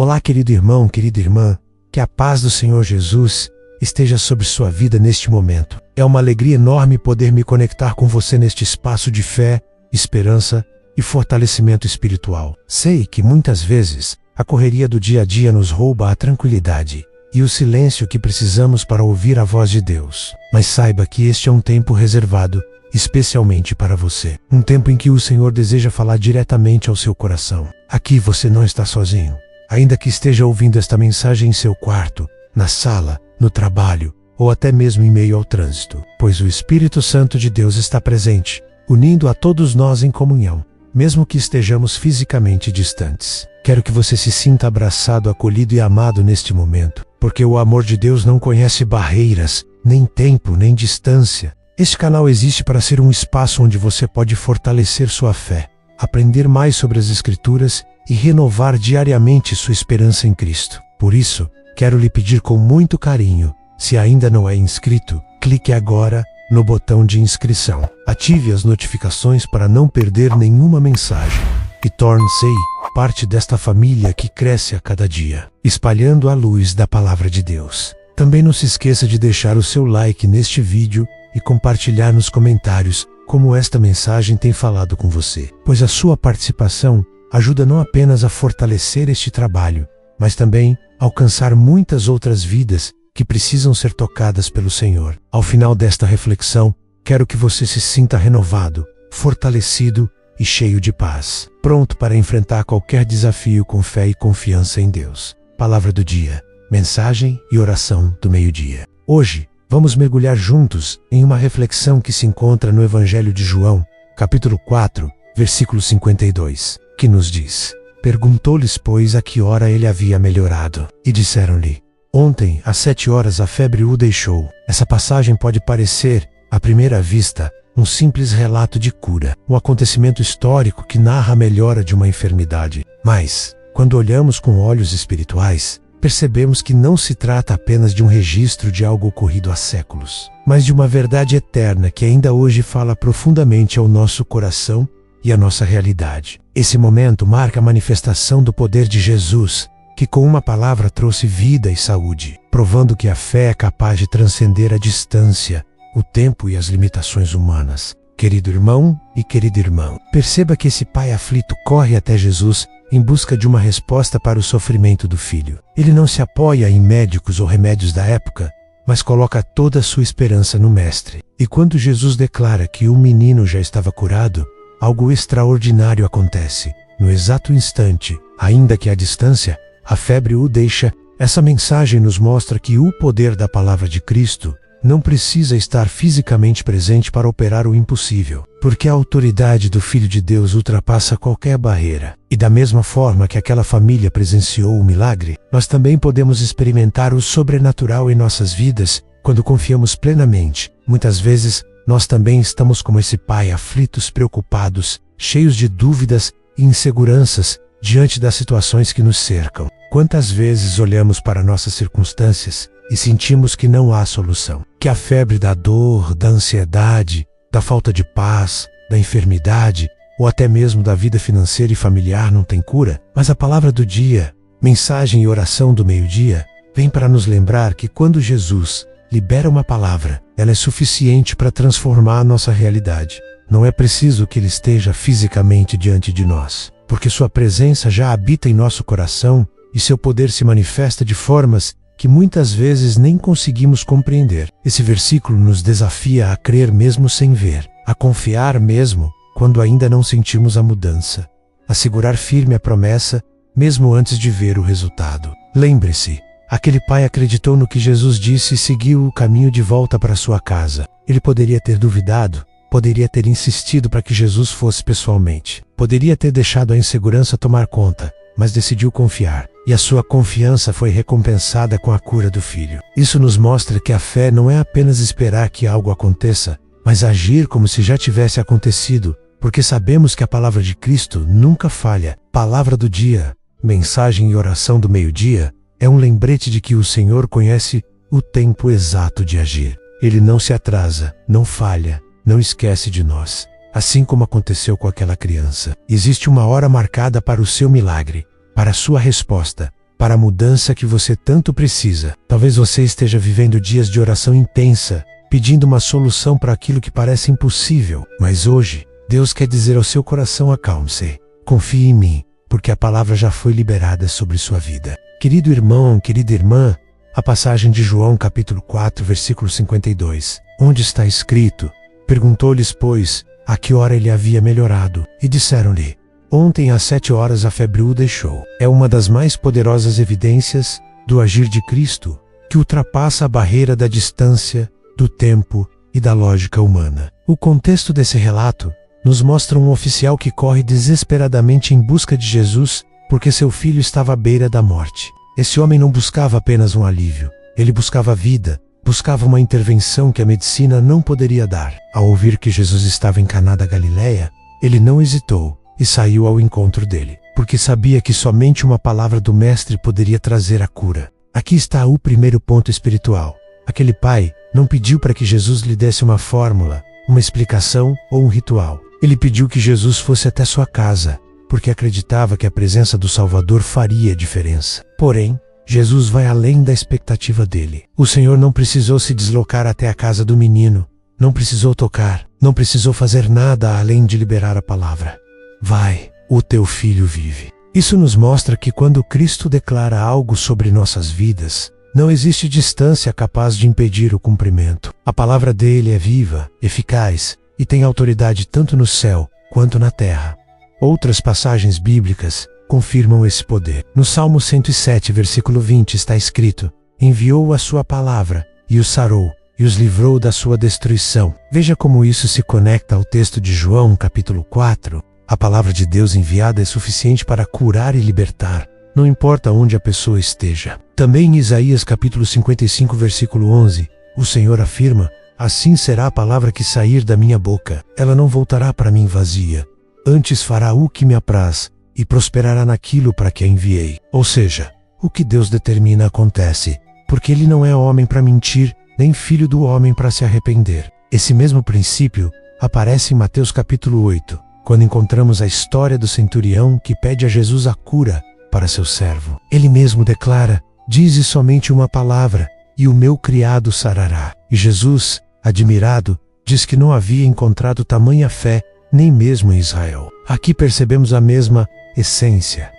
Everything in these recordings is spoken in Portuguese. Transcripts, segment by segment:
Olá, querido irmão, querida irmã, que a paz do Senhor Jesus esteja sobre sua vida neste momento. É uma alegria enorme poder me conectar com você neste espaço de fé, esperança e fortalecimento espiritual. Sei que muitas vezes a correria do dia a dia nos rouba a tranquilidade e o silêncio que precisamos para ouvir a voz de Deus. Mas saiba que este é um tempo reservado especialmente para você. Um tempo em que o Senhor deseja falar diretamente ao seu coração. Aqui você não está sozinho. Ainda que esteja ouvindo esta mensagem em seu quarto, na sala, no trabalho ou até mesmo em meio ao trânsito, pois o Espírito Santo de Deus está presente, unindo a todos nós em comunhão, mesmo que estejamos fisicamente distantes. Quero que você se sinta abraçado, acolhido e amado neste momento, porque o amor de Deus não conhece barreiras, nem tempo, nem distância. Este canal existe para ser um espaço onde você pode fortalecer sua fé, aprender mais sobre as Escrituras e renovar diariamente sua esperança em Cristo. Por isso, quero lhe pedir com muito carinho, se ainda não é inscrito, clique agora no botão de inscrição. Ative as notificações para não perder nenhuma mensagem e torne-se parte desta família que cresce a cada dia, espalhando a luz da Palavra de Deus. Também não se esqueça de deixar o seu like neste vídeo e compartilhar nos comentários como esta mensagem tem falado com você, pois a sua participação ajuda não apenas a fortalecer este trabalho, mas também a alcançar muitas outras vidas que precisam ser tocadas pelo Senhor. Ao final desta reflexão, quero que você se sinta renovado, fortalecido e cheio de paz, pronto para enfrentar qualquer desafio com fé e confiança em Deus. Palavra do dia, mensagem e oração do meio-dia. Hoje, vamos mergulhar juntos em uma reflexão que se encontra no Evangelho de João, capítulo 4, versículo 52, que nos diz: Perguntou-lhes, pois, a que hora ele havia melhorado. E disseram-lhe: Ontem, às 7 horas, a febre o deixou. Essa passagem pode parecer, à primeira vista, um simples relato de cura, um acontecimento histórico que narra a melhora de uma enfermidade. Mas, quando olhamos com olhos espirituais, percebemos que não se trata apenas de um registro de algo ocorrido há séculos, mas de uma verdade eterna que ainda hoje fala profundamente ao nosso coração e à nossa realidade. Esse momento marca a manifestação do poder de Jesus, que com uma palavra trouxe vida e saúde, provando que a fé é capaz de transcender a distância, o tempo e as limitações humanas. Querido irmão e querida irmã, perceba que esse pai aflito corre até Jesus em busca de uma resposta para o sofrimento do filho. Ele não se apoia em médicos ou remédios da época, mas coloca toda a sua esperança no Mestre. E quando Jesus declara que o menino já estava curado, algo extraordinário acontece. No exato instante, ainda que à distância, a febre o deixa. Essa mensagem nos mostra que o poder da palavra de Cristo não precisa estar fisicamente presente para operar o impossível, porque a autoridade do Filho de Deus ultrapassa qualquer barreira. E da mesma forma que aquela família presenciou o milagre, nós também podemos experimentar o sobrenatural em nossas vidas quando confiamos plenamente. Muitas vezes, nós também estamos como esse pai, aflitos, preocupados, cheios de dúvidas e inseguranças diante das situações que nos cercam. Quantas vezes olhamos para nossas circunstâncias e sentimos que não há solução, que a febre da dor, da ansiedade, da falta de paz, da enfermidade ou até mesmo da vida financeira e familiar não tem cura? Mas a palavra do dia, mensagem e oração do meio-dia, vem para nos lembrar que quando Jesus libera uma palavra, ela é suficiente para transformar a nossa realidade. Não é preciso que ele esteja fisicamente diante de nós, porque sua presença já habita em nosso coração e seu poder se manifesta de formas que muitas vezes nem conseguimos compreender. Esse versículo nos desafia a crer mesmo sem ver, a confiar mesmo quando ainda não sentimos a mudança, a segurar firme a promessa mesmo antes de ver o resultado. Lembre-se, aquele pai acreditou no que Jesus disse e seguiu o caminho de volta para sua casa. Ele poderia ter duvidado, poderia ter insistido para que Jesus fosse pessoalmente, poderia ter deixado a insegurança tomar conta, mas decidiu confiar, e a sua confiança foi recompensada com a cura do filho. Isso nos mostra que a fé não é apenas esperar que algo aconteça, mas agir como se já tivesse acontecido, porque sabemos que a palavra de Cristo nunca falha. Palavra do dia, mensagem e oração do meio-dia, é um lembrete de que o Senhor conhece o tempo exato de agir. Ele não se atrasa, não falha, não esquece de nós. Assim como aconteceu com aquela criança, existe uma hora marcada para o seu milagre, para a sua resposta, para a mudança que você tanto precisa. Talvez você esteja vivendo dias de oração intensa, pedindo uma solução para aquilo que parece impossível. Mas hoje, Deus quer dizer ao seu coração: acalme-se, confie em mim, porque a palavra já foi liberada sobre sua vida. Querido irmão, querida irmã, a passagem de João capítulo 4, versículo 52, onde está escrito: perguntou-lhes, pois, a que hora ele havia melhorado, e disseram-lhe: ontem às 7 horas a febre o deixou. É uma das mais poderosas evidências do agir de Cristo, que ultrapassa a barreira da distância, do tempo e da lógica humana. O contexto desse relato nos mostra um oficial que corre desesperadamente em busca de Jesus, porque seu filho estava à beira da morte. Esse homem não buscava apenas um alívio, ele buscava vida, buscava uma intervenção que a medicina não poderia dar. Ao ouvir que Jesus estava em Caná da Galileia, ele não hesitou e saiu ao encontro dele, porque sabia que somente uma palavra do Mestre poderia trazer a cura. Aqui está o primeiro ponto espiritual. Aquele pai não pediu para que Jesus lhe desse uma fórmula, uma explicação ou um ritual. Ele pediu que Jesus fosse até sua casa, porque acreditava que a presença do Salvador faria diferença. Porém, Jesus vai além da expectativa dele. O Senhor não precisou se deslocar até a casa do menino, não precisou tocar, não precisou fazer nada além de liberar a palavra: vai, o teu filho vive. Isso nos mostra que quando Cristo declara algo sobre nossas vidas, não existe distância capaz de impedir o cumprimento. A palavra dele é viva, eficaz e tem autoridade tanto no céu quanto na terra. Outras passagens bíblicas confirmam esse poder. No Salmo 107, versículo 20 está escrito: enviou a sua palavra e os sarou e os livrou da sua destruição. Veja como isso se conecta ao texto de João, capítulo 4. A palavra de Deus enviada é suficiente para curar e libertar, não importa onde a pessoa esteja. Também em Isaías capítulo 55, versículo 11, o Senhor afirma: assim será a palavra que sair da minha boca. Ela não voltará para mim vazia, antes fará o que me apraz e prosperará naquilo para que a enviei. Ou seja, o que Deus determina acontece, porque ele não é homem para mentir, nem filho do homem para se arrepender. Esse mesmo princípio aparece em Mateus capítulo 8, quando encontramos a história do centurião que pede a Jesus a cura para seu servo. Ele mesmo declara: dize somente uma palavra e o meu criado sarará. E Jesus, admirado, diz que não havia encontrado tamanha fé nem mesmo em Israel. Aqui percebemos a mesma essência.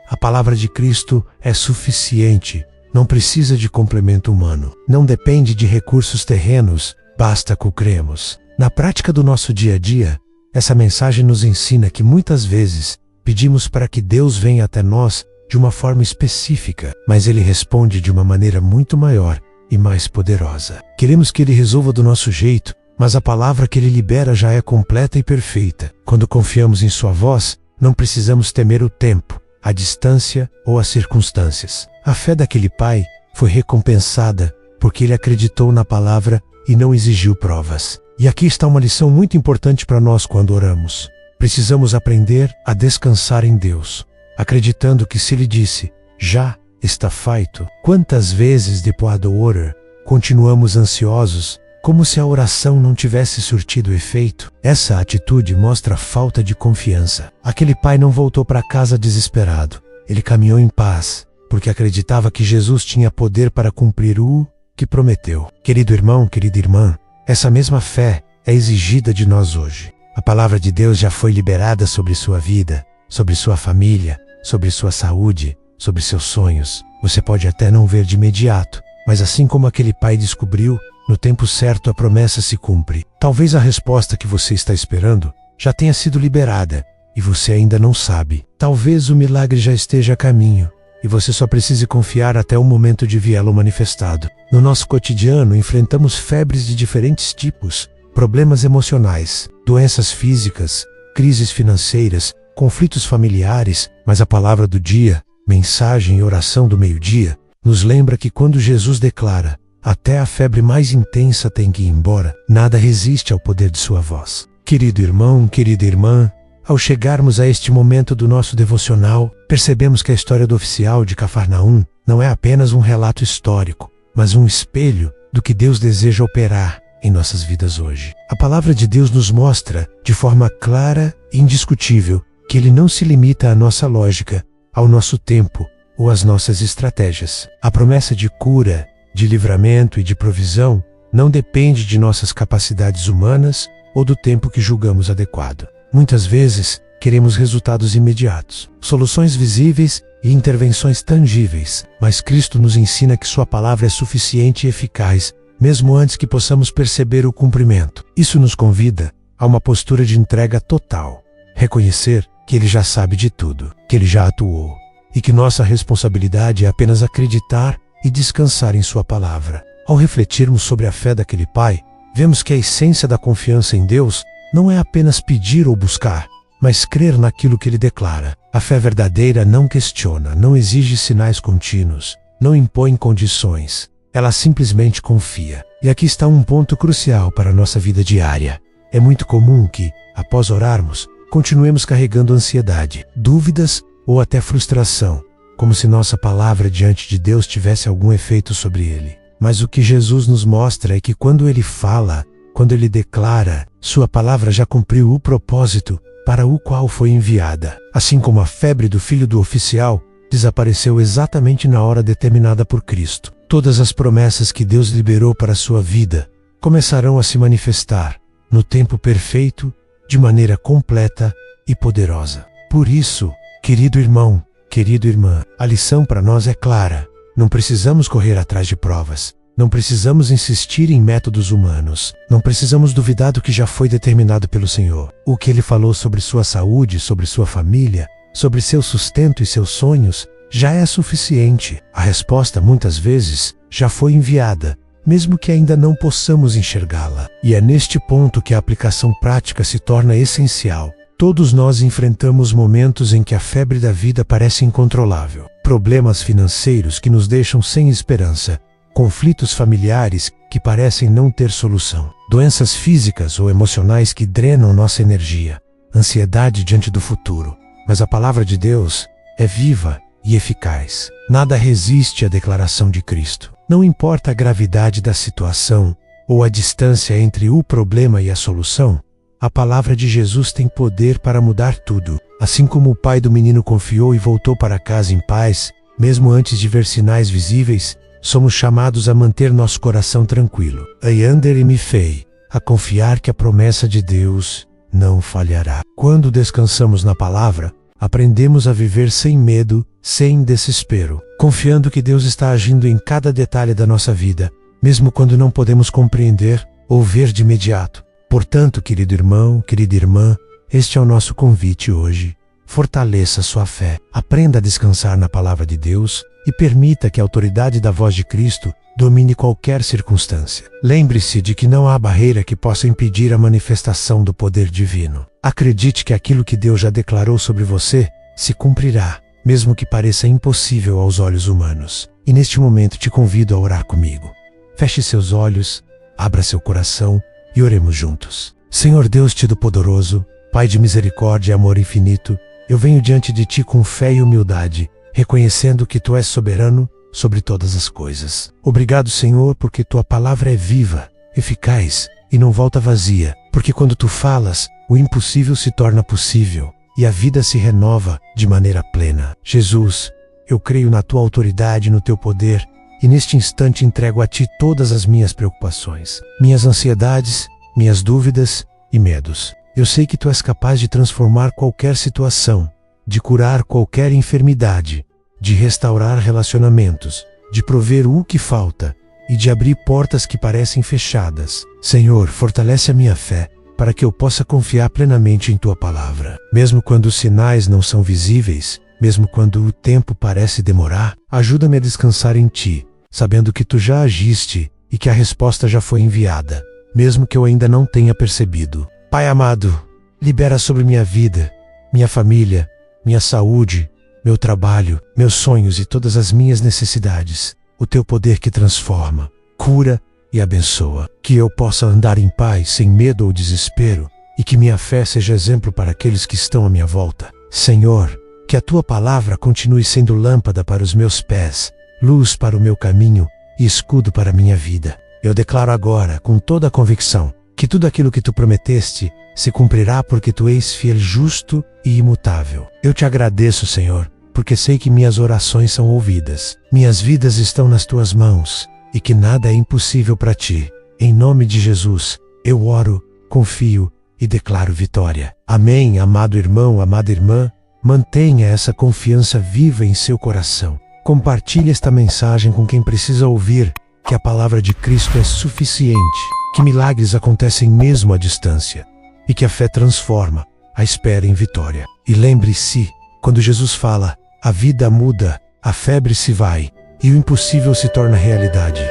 A palavra de Cristo é suficiente, não precisa de complemento humano, não depende de recursos terrenos, basta que o cremos. Na prática do nosso dia a dia, essa mensagem nos ensina que muitas vezes pedimos para que Deus venha até nós de uma forma específica, mas Ele responde de uma maneira muito maior e mais poderosa. Queremos que Ele resolva do nosso jeito, mas a palavra que Ele libera já é completa e perfeita. Quando confiamos em Sua voz, não precisamos temer o tempo, a distância ou as circunstâncias. A fé daquele pai foi recompensada porque ele acreditou na palavra e não exigiu provas. E aqui está uma lição muito importante para nós quando oramos. Precisamos aprender a descansar em Deus, acreditando que se Ele disse: já está feito. Quantas vezes depois do orar, continuamos ansiosos, como se a oração não tivesse surtido efeito? Essa atitude mostra falta de confiança. Aquele pai não voltou para casa desesperado. Ele caminhou em paz, porque acreditava que Jesus tinha poder para cumprir o que prometeu. Querido irmão, querida irmã, essa mesma fé é exigida de nós hoje. A palavra de Deus já foi liberada sobre sua vida, sobre sua família, sobre sua saúde, sobre seus sonhos. Você pode até não ver de imediato, mas assim como aquele pai descobriu, no tempo certo a promessa se cumpre. Talvez a resposta que você está esperando já tenha sido liberada e você ainda não sabe. Talvez o milagre já esteja a caminho e você só precise confiar até o momento de vê-lo manifestado. No nosso cotidiano, enfrentamos febres de diferentes tipos, problemas emocionais, doenças físicas, crises financeiras, conflitos familiares, mas a palavra do dia, mensagem e oração do meio-dia, nos lembra que quando Jesus declara: até a febre mais intensa tem que ir embora, nada resiste ao poder de sua voz. Querido irmão, querida irmã, ao chegarmos a este momento do nosso devocional, percebemos que a história do oficial de Cafarnaum não é apenas um relato histórico, mas um espelho do que Deus deseja operar em nossas vidas hoje. A palavra de Deus nos mostra, de forma clara e indiscutível, que Ele não se limita à nossa lógica, ao nosso tempo ou as nossas estratégias. A promessa de cura, de livramento e de provisão não depende de nossas capacidades humanas ou do tempo que julgamos adequado. Muitas vezes, queremos resultados imediatos, soluções visíveis e intervenções tangíveis, mas Cristo nos ensina que Sua palavra é suficiente e eficaz, mesmo antes que possamos perceber o cumprimento. Isso nos convida a uma postura de entrega total, reconhecer que Ele já sabe de tudo, que Ele já atuou, e que nossa responsabilidade é apenas acreditar e descansar em Sua palavra. Ao refletirmos sobre a fé daquele pai, vemos que a essência da confiança em Deus não é apenas pedir ou buscar, mas crer naquilo que Ele declara. A fé verdadeira não questiona, não exige sinais contínuos, não impõe condições. Ela simplesmente confia. E aqui está um ponto crucial para a nossa vida diária. É muito comum que, após orarmos, continuemos carregando ansiedade, dúvidas ou até frustração, como se nossa palavra diante de Deus tivesse algum efeito sobre Ele. Mas o que Jesus nos mostra é que quando Ele fala, quando Ele declara, Sua palavra já cumpriu o propósito para o qual foi enviada. Assim como a febre do filho do oficial desapareceu exatamente na hora determinada por Cristo, todas as promessas que Deus liberou para a sua vida começarão a se manifestar no tempo perfeito, de maneira completa e poderosa. Por isso, querido irmão, querida irmã, a lição para nós é clara. Não precisamos correr atrás de provas. Não precisamos insistir em métodos humanos. Não precisamos duvidar do que já foi determinado pelo Senhor. O que Ele falou sobre sua saúde, sobre sua família, sobre seu sustento e seus sonhos, já é suficiente. A resposta, muitas vezes, já foi enviada, mesmo que ainda não possamos enxergá-la. E é neste ponto que a aplicação prática se torna essencial. Todos nós enfrentamos momentos em que a febre da vida parece incontrolável. Problemas financeiros que nos deixam sem esperança. Conflitos familiares que parecem não ter solução. Doenças físicas ou emocionais que drenam nossa energia. Ansiedade diante do futuro. Mas a palavra de Deus é viva e eficaz. Nada resiste à declaração de Cristo. Não importa a gravidade da situação ou a distância entre o problema e a solução, a palavra de Jesus tem poder para mudar tudo. Assim como o pai do menino confiou e voltou para casa em paz, mesmo antes de ver sinais visíveis, somos chamados a manter nosso coração tranquilo. Ayander e Mifei, a confiar que a promessa de Deus não falhará. Quando descansamos na palavra, aprendemos a viver sem medo, sem desespero, confiando que Deus está agindo em cada detalhe da nossa vida, mesmo quando não podemos compreender ou ver de imediato. Portanto, querido irmão, querida irmã, este é o nosso convite hoje. Fortaleça sua fé, aprenda a descansar na palavra de Deus e permita que a autoridade da voz de Cristo domine qualquer circunstância. Lembre-se de que não há barreira que possa impedir a manifestação do poder divino. Acredite que aquilo que Deus já declarou sobre você se cumprirá, mesmo que pareça impossível aos olhos humanos. E neste momento te convido a orar comigo. Feche seus olhos, abra seu coração e oremos juntos. Senhor Deus Todo-Poderoso, Pai de misericórdia e amor infinito, eu venho diante de Ti com fé e humildade, reconhecendo que Tu és soberano sobre todas as coisas. Obrigado, Senhor, porque Tua palavra é viva, eficaz e não volta vazia, porque quando Tu falas, o impossível se torna possível e a vida se renova de maneira plena. Jesus, eu creio na Tua autoridade, no Teu poder, e neste instante entrego a Ti todas as minhas preocupações, minhas ansiedades, minhas dúvidas e medos. Eu sei que Tu és capaz de transformar qualquer situação, de curar qualquer enfermidade, de restaurar relacionamentos, de prover o que falta e de abrir portas que parecem fechadas. Senhor, fortalece a minha fé, para que eu possa confiar plenamente em Tua palavra. Mesmo quando os sinais não são visíveis, mesmo quando o tempo parece demorar, ajuda-me a descansar em Ti, sabendo que Tu já agiste e que a resposta já foi enviada, mesmo que eu ainda não tenha percebido. Pai amado, libera sobre minha vida, minha família, minha saúde, meu trabalho, meus sonhos e todas as minhas necessidades, o Teu poder que transforma, cura e abençoa. Que eu possa andar em paz, sem medo ou desespero, e que minha fé seja exemplo para aqueles que estão à minha volta. Senhor, que a Tua palavra continue sendo lâmpada para os meus pés, luz para o meu caminho e escudo para a minha vida. Eu declaro agora, com toda a convicção, que tudo aquilo que Tu prometeste se cumprirá porque Tu és fiel, justo e imutável. Eu Te agradeço, Senhor, porque sei que minhas orações são ouvidas. Minhas vidas estão nas tuas mãos, e que nada é impossível para ti. Em nome de Jesus, eu oro, confio e declaro vitória. Amém, amado irmão, amada irmã. Mantenha essa confiança viva em seu coração. Compartilhe esta mensagem com quem precisa ouvir que a palavra de Cristo é suficiente, que milagres acontecem mesmo à distância, e que a fé transforma a espera em vitória. E lembre-se, quando Jesus fala, a vida muda, a febre se vai, e o impossível se torna realidade.